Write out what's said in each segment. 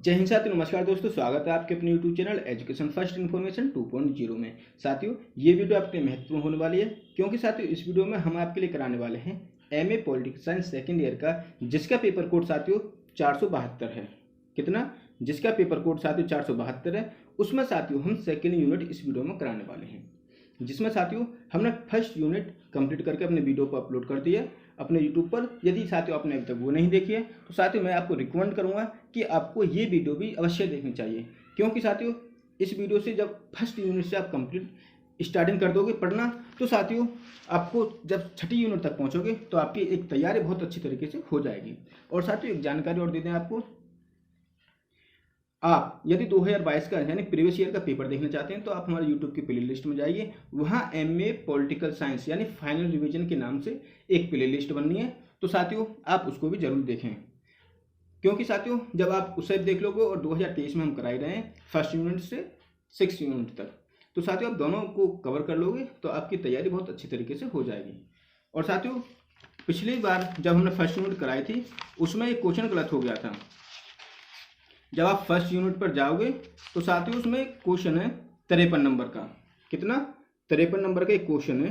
जय हिंद साथियों, नमस्कार दोस्तों। स्वागत है आपके अपने YouTube channel education first information 2.0 में। साथियों, ये वीडियो आपके लिए महत्वपूर्ण होने वाली है क्योंकि साथियों इस वीडियो में हम आपके लिए कराने वाले हैं MA political science second year का, जिसका पेपर कोड साथियों 472 है। कितना? जिसका पेपर कोड साथियों 472 है। उसमें साथियों हम सेकेंड यूनिट इस वीडियो में कराने वाले हैं, जिसमें साथियों हमने फर्स्ट यूनिट कंप्लीट करके अपने वीडियो को अपलोड कर दिया अपने यूट्यूब पर। यदि साथियों आपने अभी तक वो नहीं देखी है तो साथियों मैं आपको रिकमेंड करूंगा कि आपको ये वीडियो भी अवश्य देखनी चाहिए, क्योंकि साथियों इस वीडियो से जब फर्स्ट यूनिट से आप कंप्लीट स्टार्टिंग कर दोगे पढ़ना, तो साथियों आपको जब छठी यूनिट तक पहुंचोगे तो आपकी एक तैयारी बहुत अच्छी तरीके से हो जाएगी। और साथियों एक जानकारी और दे दें आपको, आप यदि 2022 का यानी प्रीवियस ईयर का पेपर देखना चाहते हैं तो आप हमारे यूट्यूब की प्ले लिस्ट में जाइए। वहाँ एमए पॉलिटिकल साइंस यानी फाइनल रिवीजन के नाम से एक प्ले लिस्ट बननी है, तो साथियों आप उसको भी जरूर देखें, क्योंकि साथियों जब आप उसे देख लोगे और 2023 में हम कराए रहे हैं फर्स्ट यूनिट से 6 यूनिट तक, तो साथियों आप दोनों को कवर कर लोगे तो आपकी तैयारी बहुत अच्छी तरीके से हो जाएगी। और साथियों पिछली बार जब हमने फर्स्ट यूनिट कराई थी उसमें एक क्वेश्चन गलत हो गया था। जब आप फर्स्ट यूनिट पर जाओगे तो साथियों उसमें क्वेश्चन है 53 नंबर का। कितना? 53 नंबर का एक क्वेश्चन है।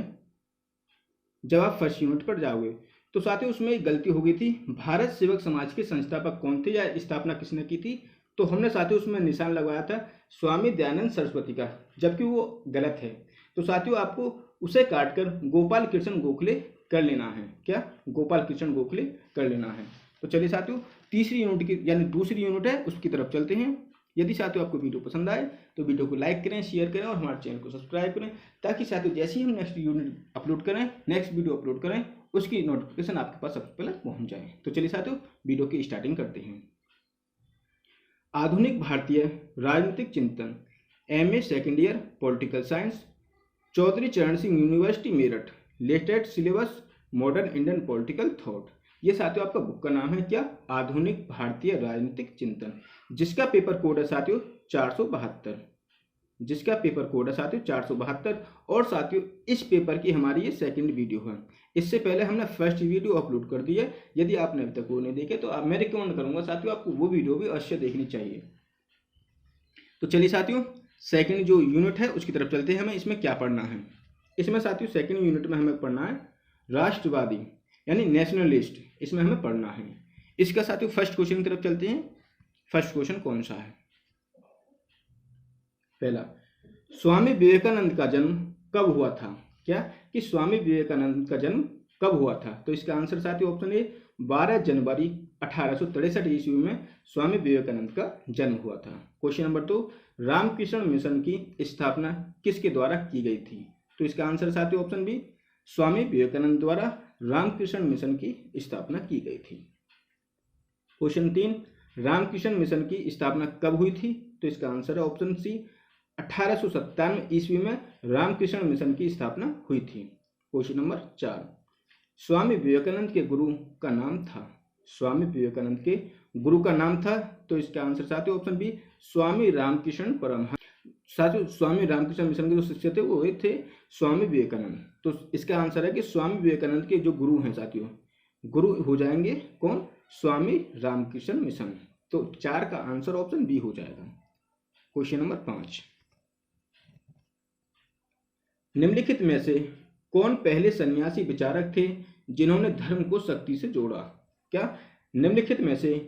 जब आप फर्स्ट यूनिट पर जाओगे तो साथियों उसमें एक गलती हो गई थी। भारत सेवक समाज के संस्थापक कौन थे या स्थापना किसने की थी? तो हमने साथियों उसमें निशान लगाया था स्वामी दयानंद सरस्वती का, जबकि वो गलत है। तो साथियों आपको उसे काटकर गोपाल कृष्ण गोखले कर लेना है। क्या? गोपाल कृष्ण गोखले कर लेना है। तो चलिए साथियों तीसरी यूनिट की यानी दूसरी यूनिट है उसकी तरफ चलते हैं। यदि साथियों आपको वीडियो पसंद आए तो वीडियो को लाइक करें, शेयर करें और हमारे चैनल को सब्सक्राइब करें, ताकि साथियों जैसे ही हम नेक्स्ट यूनिट अपलोड करें, नेक्स्ट वीडियो अपलोड करें, उसकी नोटिफिकेशन आपके पास सबसे पहले पहुंच जाए। तो चलिए साथियों वीडियो की स्टार्टिंग करते हैं। आधुनिक भारतीय राजनीतिक चिंतन, MA second year political science, Chaudhary Charan Singh university Meerut, latest syllabus modern Indian political thought. ये साथियों आपका बुक का नाम है क्या? आधुनिक भारतीय राजनीतिक चिंतन, जिसका पेपर कोड है साथियों 472। जिसका पेपर कोड है साथियों 472। और साथियों इस पेपर की हमारी ये सेकंड वीडियो है। इससे पहले हमने फर्स्ट वीडियो अपलोड कर दी है। यदि आपने अभी तक वो नहीं देखे तो मैं रिकमेंड करूंगा साथियों आपको वो वीडियो भी अवश्य देखनी चाहिए। तो चलिए साथियों सेकंड जो यूनिट है उसकी तरफ चलते हैं। हमें इसमें क्या पढ़ना है? इसमें साथियों सेकंड यूनिट में हमें पढ़ना है राष्ट्रवादी यानी नेशनलिस्ट, इसमें हमें पढ़ना है। इसका साथियों फर्स्ट क्वेश्चन की तरफ चलते हैं। फर्स्ट क्वेश्चन कौन सा है? पहला, स्वामी विवेकानंद का जन्म कब हुआ था? क्या? कि स्वामी विवेकानंद का जन्म कब हुआ था? तो इसका आंसर साथियों ऑप्शन ए 12 जनवरी 1863 ईस्वी में स्वामी विवेकानंद का जन्म हुआ था। क्वेश्चन नंबर 2, रामकृष्ण मिशन की स्थापना किसके द्वारा की गई थी? तो इसका आंसर साथियों ऑप्शन बी, स्वामी विवेकानंद द्वारा रामकृष्ण मिशन की स्थापना की गई थी। क्वेश्चन 3, रामकृष्ण मिशन की स्थापना कब हुई थी? तो इसका आंसर है ऑप्शन सी, 1897 ईस्वी में रामकृष्ण मिशन की स्थापना हुई थी। क्वेश्चन नंबर 4, स्वामी विवेकानंद के गुरु का नाम था? स्वामी विवेकानंद के गुरु का नाम था, तो इसका आंसर साथियों ऑप्शन बी, स्वामी रामकृष्ण परमहंस। साथियों स्वामी रामकृष्ण मिशन के जो शिष्य थे वो थे स्वामी विवेकानंद। तो इसका आंसर है कि स्वामी विवेकानंद के जो गुरु हैं साथियों, गुरु हो जाएंगे कौन? स्वामी रामकृष्ण मिशन। तो 4 का आंसर ऑप्शन बी हो जाएगा। क्वेश्चन नंबर 5, निम्नलिखित में से कौन पहले सन्यासी विचारक थे जिन्होंने धर्म को शक्ति से जोड़ा? क्या? निम्नलिखित में से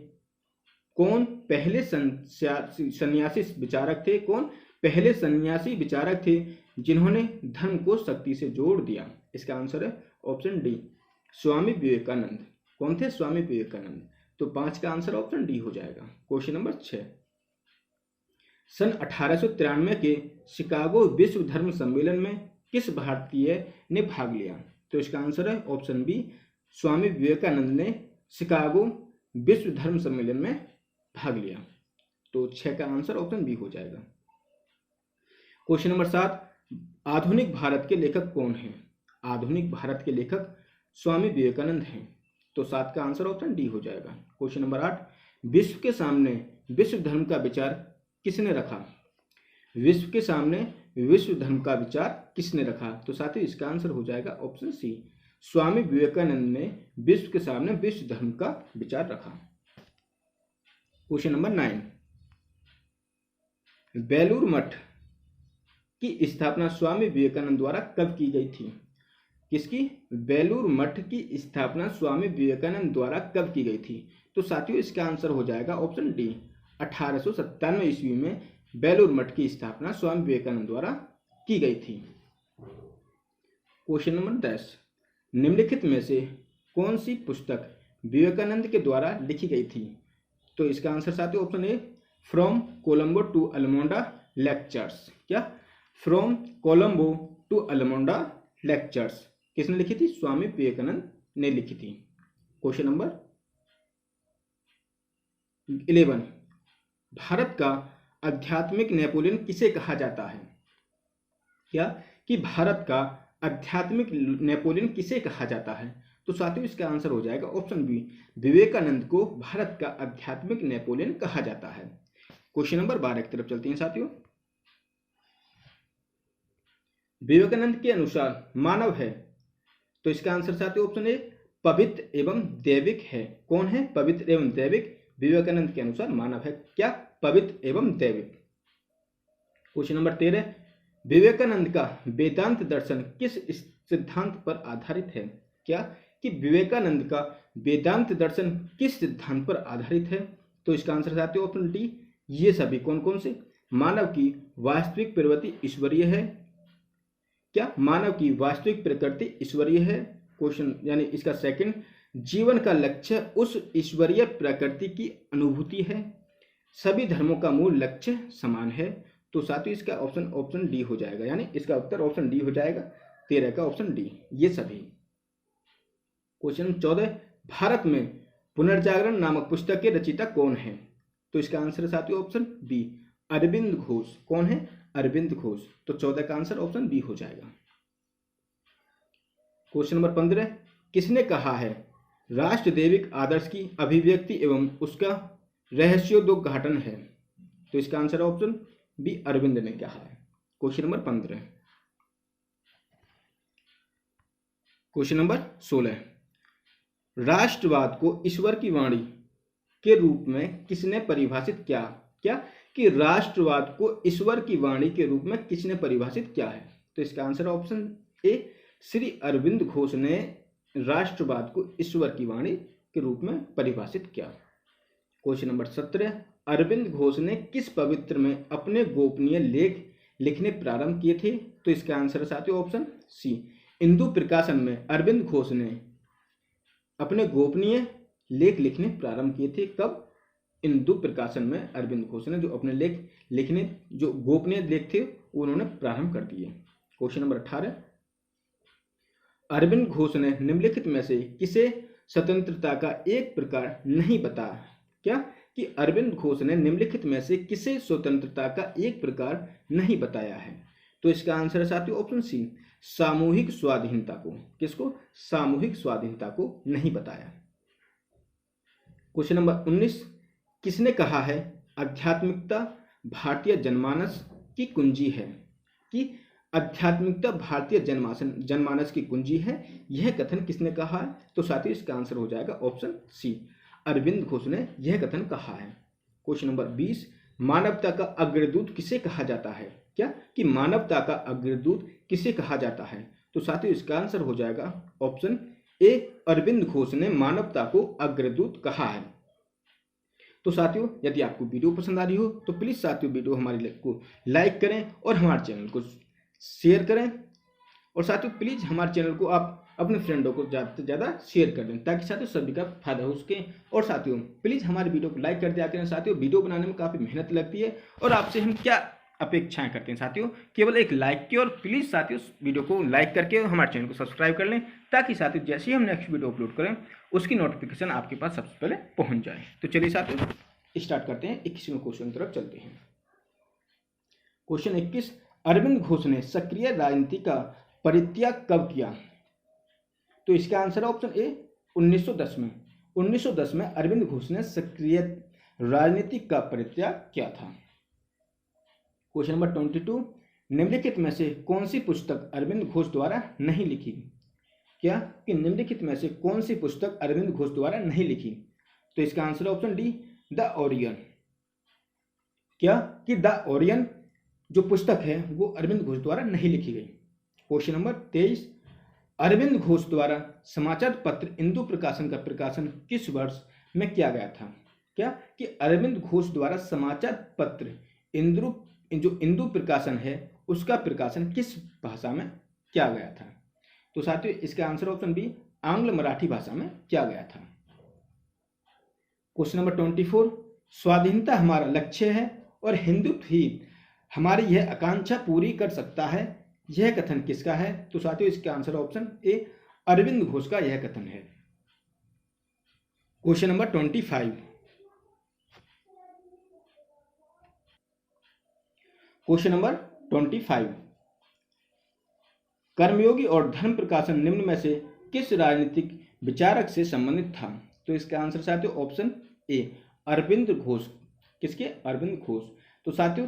कौन पहले सन्यासी विचारक थे? कौन पहले सन्यासी विचारक थे जिन्होंने धर्म को शक्ति से जोड़ दिया? इसका आंसर है ऑप्शन डी, स्वामी विवेकानंद। कौन थे? स्वामी विवेकानंद। तो 5 का आंसर ऑप्शन डी हो जाएगा। क्वेश्चन नंबर 6, सन 1893 के शिकागो विश्व धर्म सम्मेलन में किस भारतीय ने भाग लिया? तो इसका आंसर है ऑप्शन बी, स्वामी विवेकानंद ने शिकागो विश्व धर्म सम्मेलन में भाग लिया। तो 6 का आंसर ऑप्शन बी हो जाएगा। क्वेश्चन नंबर 7, आधुनिक भारत के लेखक कौन हैं? आधुनिक भारत के लेखक स्वामी विवेकानंद हैं। तो 7 का आंसर ऑप्शन डी हो जाएगा। क्वेश्चन नंबर 8, विश्व के सामने विश्व धर्म का विचार किसने रखा? विश्व के सामने विश्व धर्म का विचार किसने रखा? तो साथियों इसका आंसर हो जाएगा ऑप्शन सी, स्वामी विवेकानंद ने विश्व के सामने विश्व धर्म का विचार रखा। क्वेश्चन नंबर 9, बेलूर मठ की स्थापना स्वामी विवेकानंद द्वारा कब की गई थी? किसकी? बेलूर मठ की स्थापना स्वामी विवेकानंद द्वारा कब की गई थी? तो साथियों इसका आंसर हो जाएगा ऑप्शन डी, 1897 ईस्वी में बेलूर मठ की स्थापना स्वामी विवेकानंद द्वारा की गई थी। क्वेश्चन नंबर 10, निम्नलिखित में से कौन सी पुस्तक विवेकानंद के द्वारा लिखी गई थी? तो इसका आंसर साथियों option A, from Colombo to Almora lectures. क्या? From Colombo to Almora lectures किसने लिखी थी? स्वामी विवेकानंद ने लिखी थी। क्वेश्चन नंबर 11, भारत का आध्यात्मिक नेपोलियन किसे कहा जाता है? क्या? कि भारत का आध्यात्मिक नेपोलियन किसे कहा जाता है? तो साथियों इसका आंसर हो जाएगा ऑप्शन बी, विवेकानंद को भारत का आध्यात्मिक नेपोलियन कहा जाता है। क्वेश्चन नंबर 12 की तरफ चलते हैं साथियों। विवेकानंद के अनुसार मानव है, तो इसका आंसर साथियों ऑप्शन ए, पवित्र एवं दैविक है। कौन है? पवित्र एवं दैविक। विवेकानंद के अनुसार मानव है क्या? पवित्र एवं दैविक। क्वेश्चन नंबर 13, विवेकानंद का वेदांत दर्शन किस सिद्धांत पर आधारित है? क्या? कि विवेकानंद का वेदांत दर्शन किस सिद्धांत पर आधारित है? तो इसका आंसर साथियों ऑप्शन डी, ये सभी। कौन कौन से? मानव की वास्तविक प्रवृत्ति ईश्वरीय है। क्या? मानव की वास्तविक प्रकृति ईश्वरीय है। क्वेश्चन यानी इसका सेकंड, जीवन का लक्ष्य उस ईश्वरीय प्रकृति की अनुभूति है। सभी धर्मों का मूल लक्ष्य समान है। तो साथियों इसका ऑप्शन डी हो जाएगा, यानी इसका उत्तर ऑप्शन डी हो जाएगा, 13 का ऑप्शन डी, ये सभी। क्वेश्चन 14, भारत में पुनर्जागरण नामक पुस्तक के रचयिता कौन है? तो इसका आंसर साथियों ऑप्शन बी, अरविंद घोष। कौन है? अरविंद घोष। तो 14 का आंसर ऑप्शन बी हो जाएगा। क्वेश्चन नंबर 15, किसने कहा है राष्ट्रदैविक आदर्श की अभिव्यक्ति एवं उसका रहस्योद्घाटन है? तो इसका आंसर ऑप्शन बी, अरविंद ने कहा है। Question number 15। क्वेश्चन नंबर 16, राष्ट्रवाद को ईश्वर की वाणी के रूप में किसने परिभाषित किया? क्या? कि राष्ट्रवाद को ईश्वर की वाणी के रूप में किसने परिभाषित किया है? तो इसका answer option A, Shri Arvind Ghosh ने राष्ट्रवाद को ईश्वर की वाणी के रूप में परिभाषित किया। क्वेश्चन नंबर 17, अरविंद घोष ने किस पवित्र में अपने गोपनीय लेख लिखने प्रारंभ किए थे? तो इसका आंसर साथियों ऑप्शन सी, इंदु प्रकाशन में अरविंद घोष ने अपने गोपनीय लेख लिखने प्रारंभ किए थे। कब? इंदु प्रकाशन में अरविंद घोष ने जो अपने लेख लिखने, जो गोपनीय लेख थे उन्होंने प्रारंभ कर दिए। क्वेश्चन नंबर 18, अरविंद घोष ने निम्नलिखित में से किसे स्वतंत्रता का एक प्रकार नहीं बताया? क्या? कि अरविंद घोष ने निम्नलिखित में से किसे स्वतंत्रता का एक प्रकार नहीं बताया है? तो इसका आंसर है साथियों ऑप्शन सी, सामूहिक स्वाधीनता को। किसको? सामूहिक स्वाधीनता को नहीं बताया। क्वेश्चन नंबर 19, किसने कहा है आध्यात्मिकता भारतीय जनमानस की कुंजी है? कि आध्यात्मिकता भारतीय जनमानस की कुंजी है, यह कथन किसने कहा है? तो साथियों इसका आंसर हो जाएगा ऑप्शन सी, अरविंद घोष ने यह कथन कहा है। क्वेश्चन नंबर 20, मानवता का अग्रदूत किसे कहा जाता है? क्या? कि मानवता का अग्रदूत किसे कहा जाता है? तो साथियों इसका आंसर हो जाएगा ऑप्शन ए, अरविंद घोष ने मानवता को अग्रदूत कहा है। तो साथियों यदि आपको वीडियो पसंद आ रही हो तो प्लीज साथियों वीडियो हमारे को लाइक करें और हमारे चैनल को शेयर करें, और साथियों प्लीज हमारे चैनल को आप अपने फ्रेंडों को ज़्यादा से ज़्यादा शेयर कर दें ताकि साथियों सभी का फायदा हो सके। और साथियों प्लीज़ हमारे वीडियो को लाइक कर दिया करें। साथियों वीडियो बनाने में काफ़ी मेहनत लगती है और आपसे हम क्या अपेक्षाएं करते हैं साथियों, केवल एक लाइक की। और प्लीज़ साथियों वीडियो को लाइक करके हमारे चैनल को सब्सक्राइब कर लें ताकि साथियों जैसे ही हम नेक्स्ट वीडियो अपलोड करें उसकी नोटिफिकेशन आपके पास सबसे पहले पहुँच जाए। तो चलिए साथियों स्टार्ट करते हैं, 21वें क्वेश्चन की तरफ चलते हैं। क्वेश्चन 21, अरविंद घोष ने सक्रिय राजनीति का परित्याग कब किया? तो इसका आंसर ऑप्शन ए 1910 में। 1910 में अरविंद घोष ने सक्रिय राजनीति का परित्याग किया था। क्वेश्चन नंबर 22, निम्नलिखित में से कौन सी पुस्तक अरविंद घोष द्वारा नहीं लिखी? क्या? कि निम्नलिखित में से कौन सी पुस्तक अरविंद घोष द्वारा नहीं लिखी? तो इसका answer option D, the Orion. क्या कि द ओरियन जो पुस्तक है वो अरविंद घोष द्वारा नहीं लिखी गई। क्वेश्चन नंबर 23, अरविंद घोष द्वारा समाचार पत्र इंदु प्रकाशन का प्रकाशन किस वर्ष में किया गया था। क्या कि अरविंद घोष द्वारा समाचार पत्र इंदु प्रकाशन है उसका प्रकाशन किस भाषा में किया गया था। तो साथियों इसका आंसर ऑप्शन बी, आंग्ल मराठी भाषा में किया गया था। क्वेश्चन नंबर 24, स्वाधीनता हमारा लक्ष्य है और हिंदुत्व ही हमारी यह आकांक्षा पूरी कर सकता है, यह कथन किसका है। तो साथियों इसका answer option A, Arvind Ghosh का यह कथन है। क्वेश्चन नंबर 25, क्वेश्चन नंबर 25, कर्मयोगी और धर्म प्रकाशन निम्न में से किस राजनीतिक विचारक से संबंधित था। तो इसका आंसर साथियों ऑप्शन ए, अरविंद घोष। किसके? अरविंद घोष। तो साथियों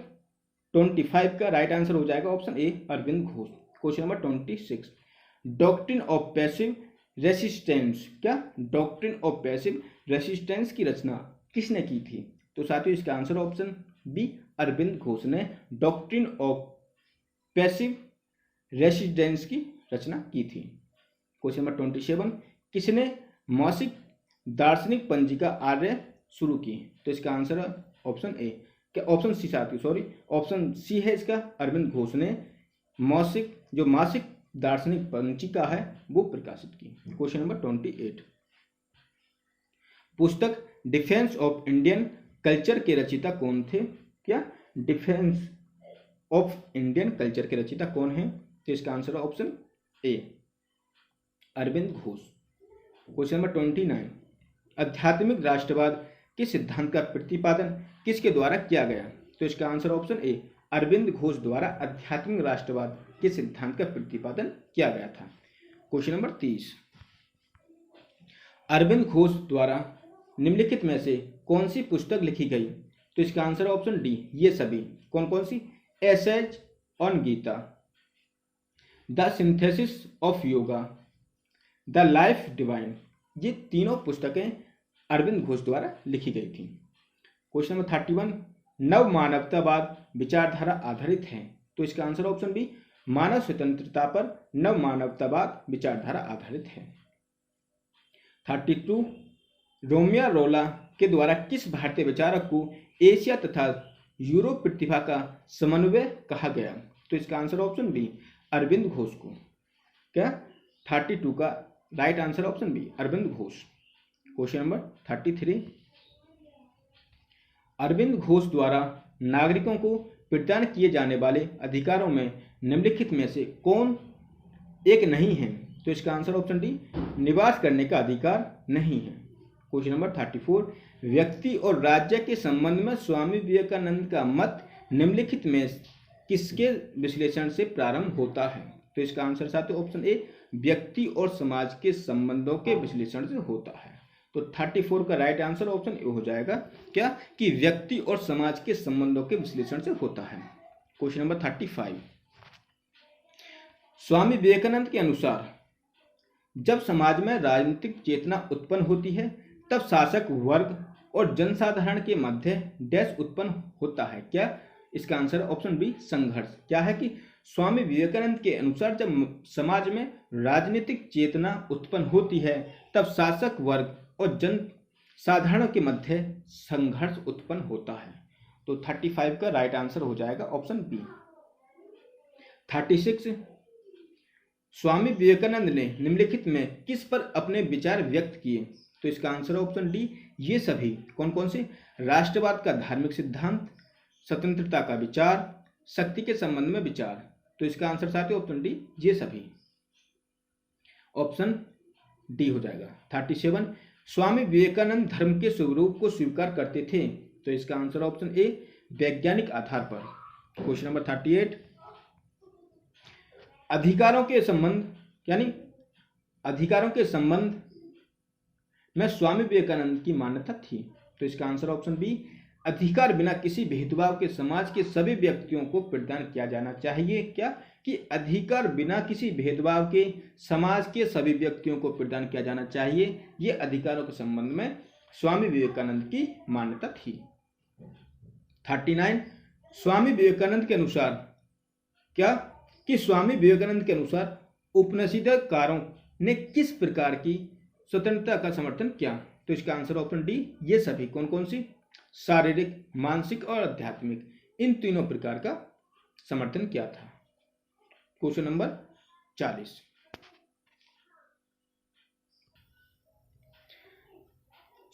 25 का राइट आंसर हो जाएगा option A, Arvind Ghosh. Question number 26, doctrine of passive resistance, क्या डॉक्ट्रिन ऑफ पैसिव रेसिस्टेंस की रचना किसने की थी। तो साथियों इसका answer option B, Arvind Ghosh ने डॉक्ट्रिन ऑफ पैसिव रेसिस्टेंस की रचना की थी। क्वेश्चन नंबर 27, किसने मासिक दार्शनिक पंजिका आर्य शुरू की। तो इसका आंसर ऑप्शन ए, क्या ऑप्शन सी साथियों, सॉरी ऑप्शन सी है इसका, अरविंद घोष ने मासिक दार्शनिक पंजिका है वो प्रकाशित की। क्वेश्चन नंबर 28, पुस्तक डिफेंस ऑफ इंडियन कल्चर के रचयिता कौन थे। क्या डिफेंस ऑफ इंडियन कल्चर के रचयिता कौन है। तो इसका answer option A, Arvind Ghosh. Question number 29, आध्यात्मिक राष्ट्रवाद के सिद्धांत का प्रतिपादन किसके द्वारा किया गया। तो इसका answer option A, Arvind Ghosh द्वारा आध्यात्मिक राष्ट्रवाद के सिद्धांत का प्रतिपादन किया गया था। क्वेश्चन नंबर 30, अरविंद घोष द्वारा निम्नलिखित में से कौन सी पुस्तक लिखी गई। तो इसका आंसर ऑप्शन डी, ये सभी। कौन कौन सी? Essays on Gita, the synthesis of yoga, the life divine, ये तीनों पुस्तकें अरविंद घोष द्वारा लिखी गई थी। क्वेश्चन नंबर 31, नव मानवतावाद विचारधारा आधारित है। तो इसका आंसर ऑप्शन बी, मानव स्वतंत्रता पर नव मानवतावाद विचारधारा आधारित है। 32, रोमियो रोला के द्वारा किस भारतीय विचारक को एशिया तथा यूरोप प्रतिभा का समन्वय कहा गया। तो इसका answer option B, Arvind Ghosh को। क्या 32 का right answer option B, Arvind Ghosh. Question number 33, Arvind Ghosh द्वारा नागरिकों को प्रदान किए जाने वाले अधिकारों में निम्नलिखित में से कौन एक नहीं है। तो इसका आंसर ऑप्शन डी, निवास करने का अधिकार नहीं है। क्वेश्चन नंबर 34, व्यक्ति और राज्य के संबंध में स्वामी विवेकानंद का मत निम्नलिखित में किसके विश्लेषण से प्रारंभ होता है। तो इसका आंसर साथियों ऑप्शन ए, व्यक्ति और समाज के संबंधों के विश्लेषण से होता है। तो 34 का राइट आंसर ऑप्शन ए हो जाएगा, क्या कि व्यक्ति और समाज के संबंधों के विश्लेषण से होता है। क्वेश्चन नंबर 35, स्वामी विवेकानंद के अनुसार जब समाज में राजनीतिक चेतना उत्पन्न होती है तब शासक वर्ग और जनसाधारण के मध्य डैश उत्पन्न होता है। क्या इसका आंसर ऑप्शन बी, संघर्ष। क्या है कि स्वामी विवेकानंद के अनुसार जब समाज में राजनीतिक चेतना उत्पन्न होती है तब शासक वर्ग और जन साधारण के मध्य संघर्ष उत्पन्न होता है। तो 35 का राइट आंसर हो जाएगा ऑप्शन बी। 36, स्वामी विवेकानंद ने निम्नलिखित में किस पर अपने विचार व्यक्त किए। तो इसका आंसर ऑप्शन डी, ये सभी। कौन कौन से? राष्ट्रवाद का धार्मिक सिद्धांत, स्वतंत्रता का विचार, शक्ति के संबंध में विचार। तो इसका आंसर साथियों ऑप्शन डी, ये सभी। ऑप्शन डी हो जाएगा। 37, स्वामी विवेकानंद धर्म के स्वरूप को स्वीकार करते थे। तो इसका आंसर ऑप्शन ए, वैज्ञानिक आधार पर। क्वेश्चन नंबर 38, अधिकारों के संबंध में स्वामी विवेकानंद की मान्यता थी। तो इसका आंसर ऑप्शन बी, अधिकार बिना किसी भेदभाव के समाज के सभी व्यक्तियों को प्रदान किया जाना चाहिए। क्या कि अधिकार बिना किसी भेदभाव के समाज के सभी व्यक्तियों को प्रदान किया जाना चाहिए, ये अधिकारों के संबंध में स्वामी विवेकानंद की मान्यता थी। 39, स्वामी विवेकानंद के अनुसार क्या कि स्वामी विवेकानंद के अनुसार उपनिषदकारों ने किस प्रकार की स्वतंत्रता का समर्थन किया? तो इसका आंसर ऑप्शन डी, ये सभी। कौन कौन सी? शारीरिक, मानसिक और आध्यात्मिक, इन तीनों प्रकार का समर्थन किया था। क्वेश्चन नंबर 40,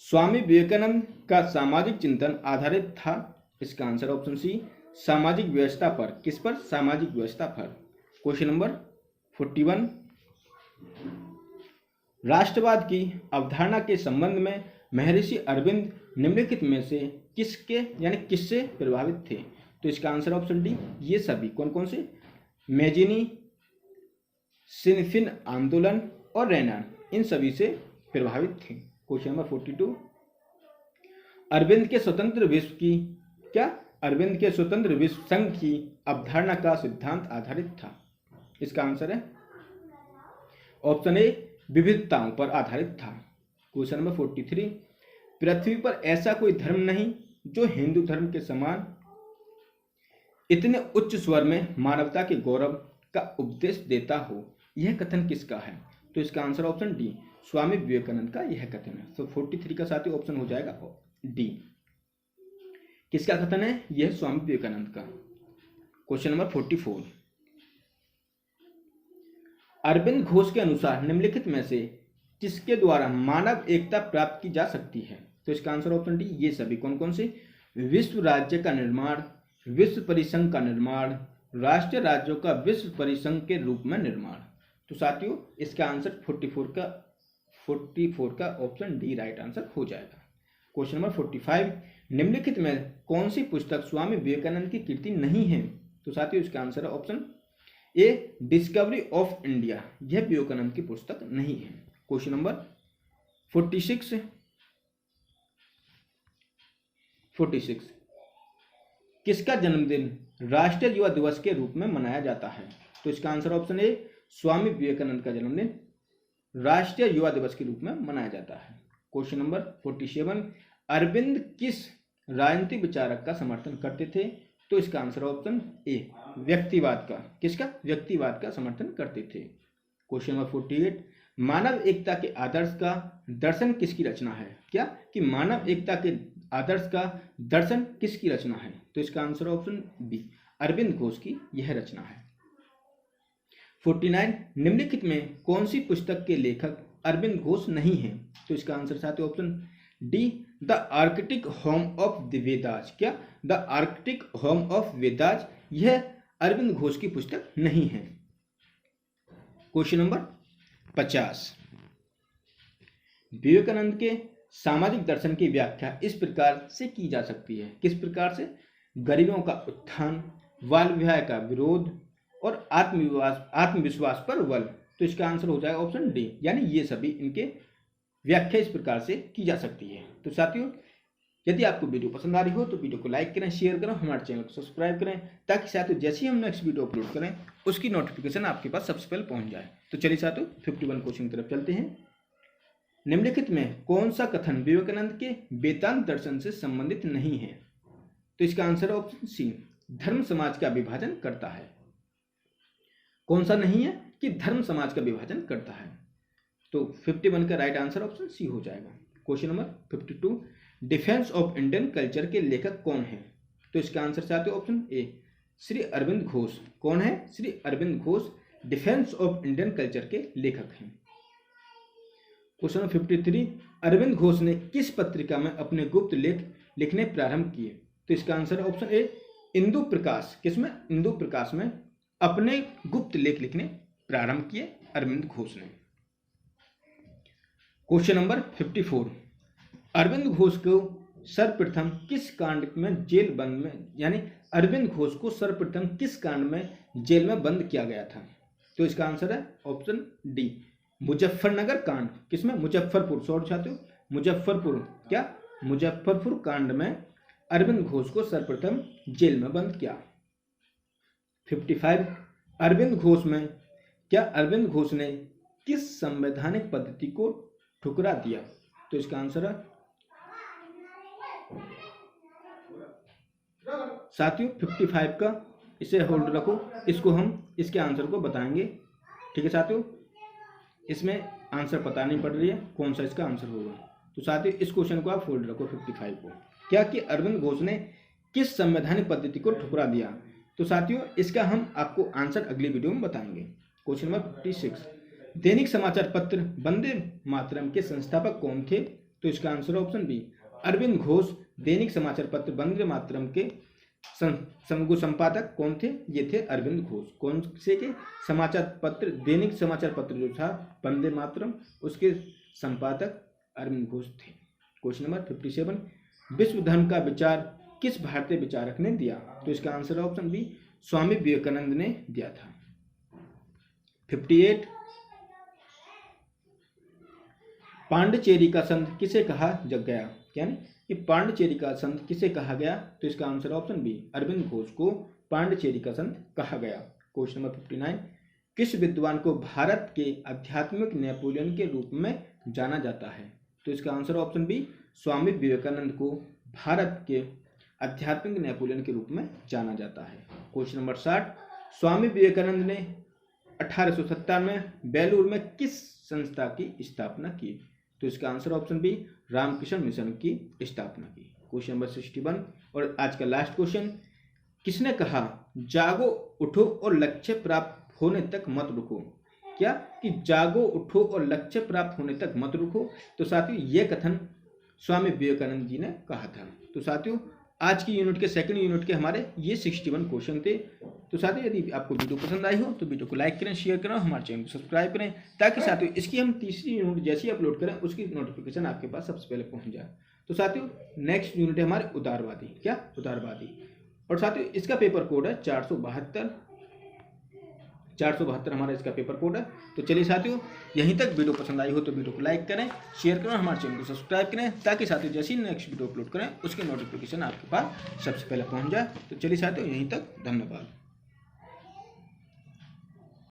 स्वामी विवेकानंद का सामाजिक चिंतन आधारित था। इसका आंसर ऑप्शन सी, सामाजिक व्यवस्था पर। किस पर? सामाजिक व्यवस्था पर। क्वेश्चन नंबर 41, राष्ट्रवाद की अवधारणा के संबंध में महर्षि अरविंद निम्नलिखित में से किसके यानी किससे प्रभावित थे? तो इसका आंसर ऑप्शन डी, ये सभी। कौन कौन से? मैजिनी, सिनफिन आंदोलन और रैनान, इन सभी से प्रभावित थे। क्वेश्चन नंबर 42, अरविंद के स्वतंत्र विश्व की क्या? अरविंद के स्वतंत्र विश्व संघ की अवधारणा का सिद्धांत आधारित था। इसका आंसर है ऑप्शन ए, विविधताओं पर आधारित था। क्वेश्चन नंबर 43, पृथ्वी पर ऐसा कोई धर्म नहीं जो हिंदू धर्म के समान इतने उच्च स्वर में मानवता के गौरव का उपदेश देता हो। यह कथन किसका है? तो इसका answer option D, Swami Vivekananda का यह कथन है। तो 43 का साथी ऑप्शन हो जाएगा डी। किसका कथन है? यह स्वामी विवेकानंद का। क्वेश्चन नंबर 44, अरविंद घोष के अनुसार निम्नलिखित में से किसके द्वारा मानव एकता प्राप्त की जा सकती है? तो इसका आंसर ऑप्शन डी, ये सभी। कौन कौन से? विश्व राज्य का निर्माण, विश्व परिसंघ का निर्माण, राष्ट्रीय राज्यों का विश्व परिसंघ के रूप में निर्माण। तो साथियों इसका आंसर 44 का ऑप्शन डी राइट आंसर हो जाएगा। क्वेश्चन नंबर 45, निम्नलिखित में कौन सी पुस्तक स्वामी विवेकानंद की कृति नहीं है? तो साथियों इसका आंसर है option A, discovery of India, यह विवेकानंद की पुस्तक नहीं है। क्वेश्चन नंबर 46, किसका जन्मदिन राष्ट्रीय युवा दिवस के रूप में मनाया जाता है? तो इसका आंसर ऑप्शन ए, स्वामी विवेकानंद का जन्मदिन राष्ट्रीय युवा दिवस के रूप में मनाया जाता है। क्वेश्चन नंबर 47, अरविंद किस राजनीतिक विचारक का समर्थन करते थे? तो इसका आंसर ऑप्शन ए, व्यक्तिवाद का। किसका? व्यक्तिवाद का समर्थन करते थे। क्वेश्चन नंबर 48, मानव एकता के आदर्श का दर्शन किसकी रचना है? क्या कि मानव एकता के आदर्श का दर्शन किसकी रचना है? तो इसका answer option B, Arvind Ghosh की यह रचना है। 49, निम्नलिखित में कौन सी पुस्तक के लेखक अरविंद घोष नहीं है? तो इसका आंसर साथ option D, the arctic home of the Vedas. क्या? The arctic home of the, यह अरविंद घोष की पुस्तक नहीं है। क्वेश्चन नंबर 50, विवेकानंद के सामाजिक दर्शन की व्याख्या इस प्रकार से की जा सकती है। किस प्रकार से? गरीबों का उत्थान, बाल विवाह का विरोध और आत्मविश्वास पर बल। तो इसका आंसर हो जाएगा ऑप्शन डी, यानी ये सभी इनके व्याख्या इस प्रकार से की जा सकती है। तो साथियों यदि आपको वीडियो पसंद आ रही हो तो वीडियो को लाइक करें, शेयर करें, हमारे चैनल को सब्सक्राइब करें, ताकि साथियों जैसे ही हम नेक्स्ट वीडियो अपलोड करें उसकी नोटिफिकेशन आपके पास सबसे पहले पहुंच जाए। तो चलिए साथियों 51 क्वेश्चन की तरफ चलते हैं। निम्नलिखित में कौन सा कथन विवेकानंद के वेदांत दर्शन से संबंधित नहीं है? तो इसका आंसर ऑप्शन सी, धर्म समाज का विभाजन करता है। कौन सा नहीं है? कि धर्म समाज का विभाजन करता है। तो 51 का राइट आंसर ऑप्शन सी हो जाएगा। Question number 52, defence of Indian culture के लेखक कौन है? तो इसका आंसर चाहते हो ऑप्शन ए, श्री अरविंद घोष। कौन है? Shri Arvind Ghosh defence of Indian culture के लेखक हैं। क्वेश्चन नंबर 53, अरविंद घोष ने किस पत्रिका में अपने गुप्त लेख लिखने प्रारंभ किए? तो इसका आंसर ऑप्शन ए, इंदु प्रकाश। किसमें? इंदु प्रकाश में अपने गुप्त लेख लिखने प्रारंभ किए अरविंद घोष ने। क्वेश्चन नंबर 54, अरविंद घोष को सर्वप्रथम किस कांड में जेल बंद में यानी अरविंद घोष को सर्वप्रथम किस कांड में जेल में बंद किया गया था? तो इसका आंसर है ऑप्शन डी, मुजफ्फरनगर कांड। किसमें? मुजफ्फरपुर। शॉर्ट चाहते हो? मुजफ्फरपुर। क्या? मुजफ्फरपुर कांड में अरविंद घोष को सर्वप्रथम जेल में बंद किया। 55, अरविंद घोष में क्या अरविंद घोष ने किस संवैधानिक पद्धति को ठुकरा दिया? तो इसका आंसर है साथियों 55 का इसे होल्ड रखो, इसको हम इसके आंसर को बताएंगे। ठीक है साथियों, इसमें आंसर पता नहीं पड़ रही है कौन सा इसका आंसर होगा। तो साथियों इस क्वेश्चन को आप होल्ड रखो 55 को। क्या कि अरविंद घोष ने किस संवैधानिक पद्धति को ठुकरा दिया? तो साथियों इसका हम आपको आंसर अगली वीडियो में बताएंगे। क्वेश्चन नंबर 56, दैनिक समाचार पत्र वंदे मातरम के संस्थापक कौन थे? तो इसका answer option B, Arvind Ghosh दैनिक समाचार पत्र वंदे मातरम के संपादक कौन थे? ये थे अरविंद घोष। कौन से के? समाचार पत्र, दैनिक समाचार पत्र जो था वंदे मातरम, उसके संपादक अरविंद घोष थे। क्वेश्चन नंबर 57, विश्व धर्म का विचार किस भारतीय विचारक ने दिया? तो इसका answer option B, Swami Vivekananda ने दिया था। 58, पांडिचेरी का संत किसे कहा जग गया? यानी कि पांडिचेरी का संत किसे कहा गया? तो इसका answer option B, Arvind Ghosh को पांडिचेरी का संत कहा गया। क्वेश्चन नंबर 59, किस विद्वान को भारत के आध्यात्मिक नेपोलियन के रूप में जाना जाता है? तो इसका answer option B, Swami Vivekananda को भारत के आध्यात्मिक नेपोलियन के रूप में जाना जाता है। क्वेश्चन नंबर 60, स्वामी विवेकानंद ने 1870 में बेलूर में किस संस्था की स्थापना की? तो इसका answer option B, Ramakrishna Mission की स्थापना की। क्वेश्चन नंबर 61 और आज का लास्ट क्वेश्चन, किसने कहा जागो उठो और लक्ष्य प्राप्त होने तक मत रुको? क्या कि जागो उठो और लक्ष्य प्राप्त होने तक मत रुको? तो साथियों ये कथन स्वामी विवेकानंद जी ने कहा था। तो साथियों आज की यूनिट के सेकंड यूनिट के हमारे ये 61 क्वेश्चन थे। तो साथियों यदि आपको वीडियो पसंद आई हो तो वीडियो को लाइक करें, शेयर करें, हमारे चैनल को सब्सक्राइब करें, ताकि साथियों इसकी हम तीसरी यूनिट जैसे ही अपलोड करें उसकी नोटिफिकेशन आपके पास सबसे पहले पहुंच जाए। तो साथियों नेक्स्ट यूनिट है हमारे उदारवादी। क्या? उदारवादी। और साथियों इसका पेपर कोड है 472 हमारा इसका पेपर कोड है। तो चलिए साथियों यहीं तक वीडियो पसंद आई हो तो वीडियो को लाइक करें, शेयर करें, हमारे चैनल को सब्सक्राइब करें, ताकि साथियों जैसे ही नेक्स्ट वीडियो अपलोड करें उसकी नोटिफिकेशन आपके पास सबसे पहले पहुंच जाए। तो चलिए साथियों यहीं तक, धन्यवाद।